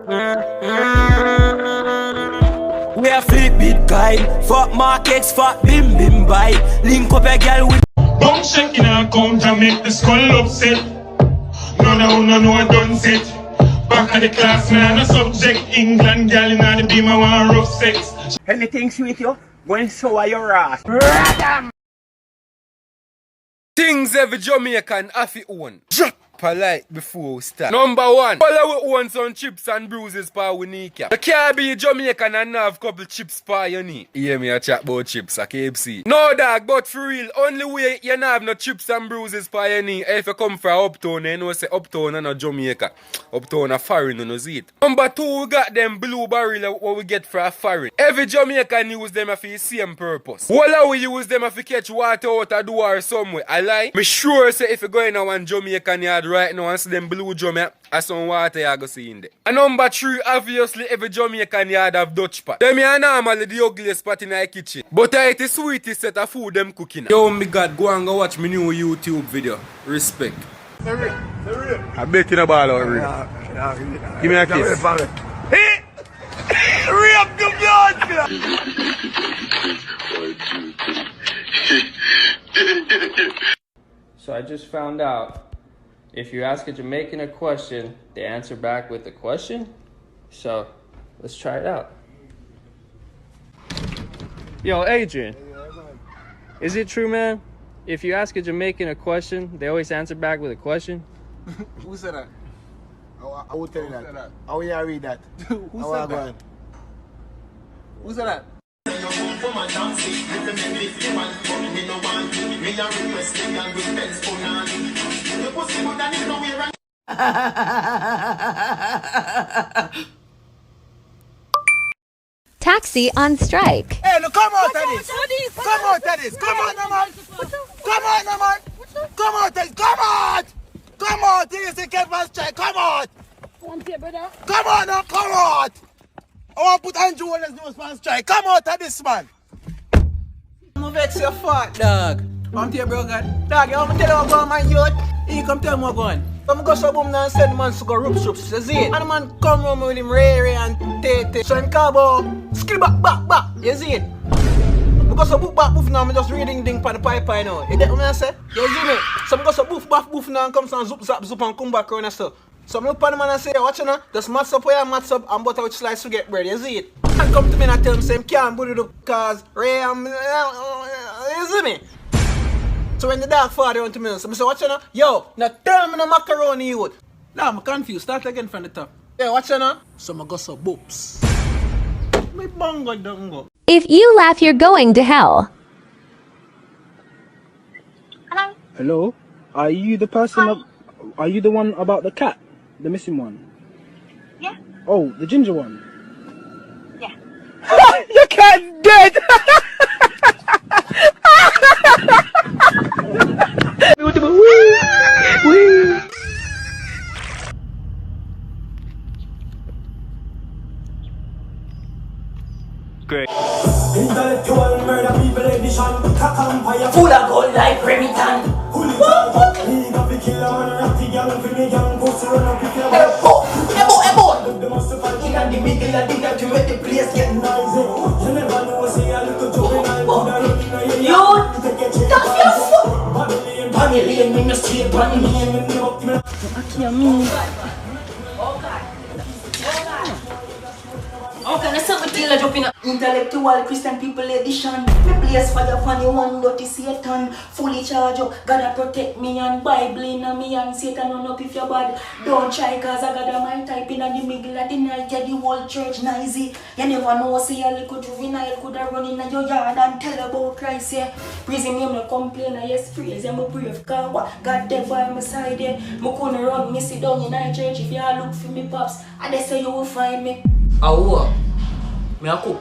We a flip Bitcoin, fuck markets, fuck bim bim buy. Link up a girl with Don't shake in a count and make the skull upset. No, I done set. Back at the class, man, a subject. England girl in the beam, I want rough sex. anything sweet you, go and show your ass. Things every Jamaican have to own. Drop a like before we start. Number one, follow we own some chips and bruises for we need. You can't be Jamaican and have couple chips for your knee. You hear me a chat about chips at KFC. No dog, but for real, only way you not have no chips and bruises for your knee. If you come from Uptown, you know say Uptown and not Jamaica. Uptown a foreign, you know see it. Number two, we got them blue barrel what we get from a foreign. Every Jamaican use them for the same purpose. While we use them to catch water out of the door somewhere. I lie. Me sure say if you go in a one Jamaican yard right now and see them blue drum, and some water you go see in there. And number three, obviously every Jamaican yard have Dutch pot. Them are normally the ugliest pot in the kitchen. But it is the sweetest set of food them cooking. Yo, me God, go and go watch my new YouTube video. Respect. I bet you the ball out, real. Give me a kiss. Hey! Rape the blood! So I just found out, if you ask a Jamaican a question, they answer back with a question. So let's try it out. Yo, Adrian, is it true, man? If you ask a Jamaican a question, they always answer back with a question? Who said that? I will tell you that. I will read that. Who said that? Who said that? Taxi on strike. Hey, no, come out of this. Come out of this. Come on, no, man. Come on, no, man. Come out of this. Come out. Come out. This is a get man strike. Come out. Come on, now. Come out. I want to put Andrew on his nose man strike. Come out of this, man. I'm vex your fat dog. Come to your brother. Dog, you want me tell you about my youth? You come tell me what going. I'm go so boom now and send the man to go roop strips. You see it? And the man come round with him Ray and Tate. So him call about skill back. You see it? I go so boof now, I'm just reading thing for the pipe now. You get what I say? You see me? So I go so boof now and come some zoop and come back around and stuff. So I look at the man and say, watch you now, just mats up where you mats up and butter with slice to get bread. You see it? And come to me and tell him, say, him can't put it up because Ray and... You see me? So when the dog father on to me, so I say, watch you now, yo, now tell me no macaroni you would. Nah, I'm confused. Start again from the top. Yeah, watch you now. So I go so boops. My bongo don't go. If you laugh, you're going to hell. Hello? Hello? Are you the person are you the one about the cat? The missing one? Yeah. Oh, the ginger one? Yeah. Your cat's dead! Great. Intellectual murder people edition. Full of gold like Remington. In the middle of the night to make the place get noisy. You never know, say a little joke and you that's your foot. Family and me straight one name. Okay, let's have a deal dropping up. Intellectual Christian people edition. Me place fire for you one dirty Satan. Fully charge up. Gotta protect me and Bible in me and Satan on up if you're bad. Don't try cause I got my type in the middle of the night. Get the whole church noisy. You never know, say a little juvenile could have run in your yard and tell about Christ, yeah. Prison him no complain, yes, praise him, I'm brave. God dead by my side, yeah. Me couldn't run, me sit down in my church if you look for me, pops. And they say you will find me. Awa, me a cook.